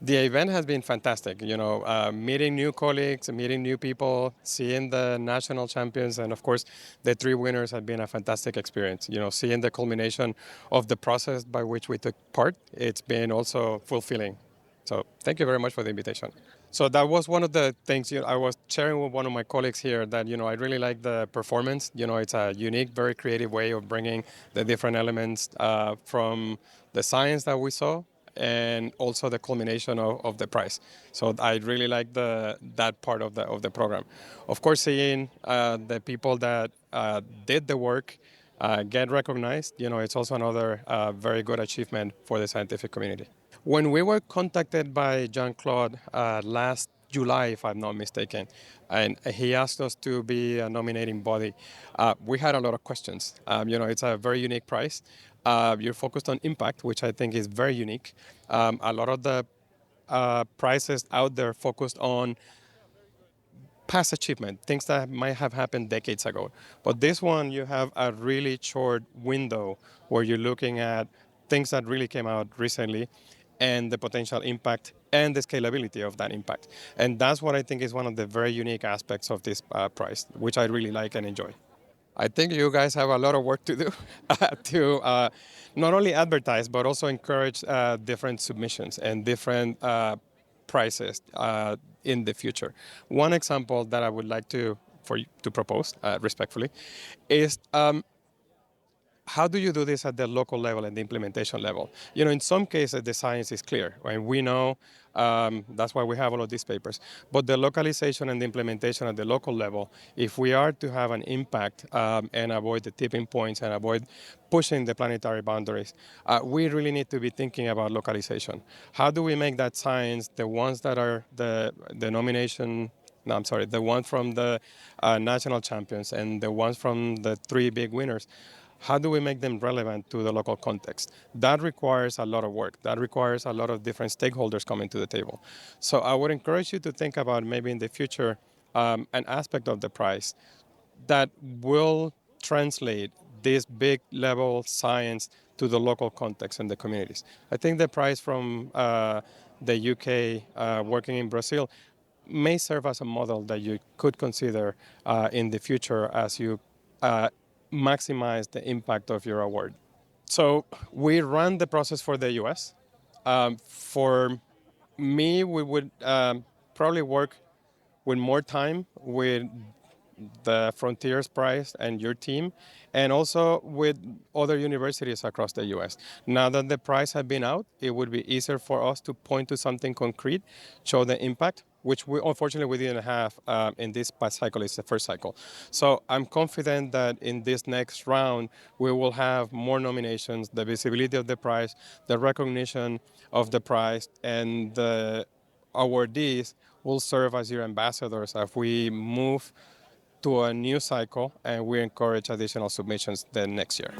The event has been fantastic. Meeting new colleagues, meeting new people, seeing the national champions, and of course, the three winners have been a fantastic experience. Seeing the culmination of the process by which we took part, it's been also fulfilling. So thank you very much for the invitation. So that was one of the things I was sharing with one of my colleagues here that I really like the performance. It's a unique, very creative way of bringing the different elements from the science that we saw and also the culmination of the prize. So I really like that part of the program. Of course, seeing the people that did the work get recognized, it's also another very good achievement for the scientific community. When we were contacted by Jean-Claude last July, if I'm not mistaken, and he asked us to be a nominating body, we had a lot of questions. It's a very unique prize. You're focused on impact, which I think is very unique. A lot of the prizes out there focused on past achievement, things that might have happened decades ago. But this one, you have a really short window where you're looking at things that really came out recently and the potential impact and the scalability of that impact. And that's what I think is one of the very unique aspects of this prize, which I really like and enjoy. I think you guys have a lot of work to do to not only advertise, but also encourage different submissions and different prices in the future. One example that I would like for you to propose respectfully is how do you do this at the local level and the implementation level? In some cases, the science is clear, right? We know that's why we have all of these papers. But the localization and the implementation at the local level, if we are to have an impact and avoid the tipping points and avoid pushing the planetary boundaries, we really need to be thinking about localization. How do we make that science, the ones that are the nomination no, I'm sorry, the one from the national champions and the ones from the three big winners, how do we make them relevant to the local context? That requires a lot of work. That requires a lot of different stakeholders coming to the table. So I would encourage you to think about maybe in the future an aspect of the prize that will translate this big level science to the local context and the communities. I think the prize from the UK working in Brazil may serve as a model that you could consider in the future as you maximize the impact of your award. So we run the process for the US. For me, we would probably work with more time with the Frontiers Prize and your team, and also with other universities across the US. Now that the prize has been out, it would be easier for us to point to something concrete, show the impact, which we unfortunately we didn't have in this past cycle. It's the first cycle. So I'm confident that in this next round, we will have more nominations, the visibility of the prize, the recognition of the prize, and the awardees will serve as your ambassadors as we move to a new cycle, and we encourage additional submissions the next year.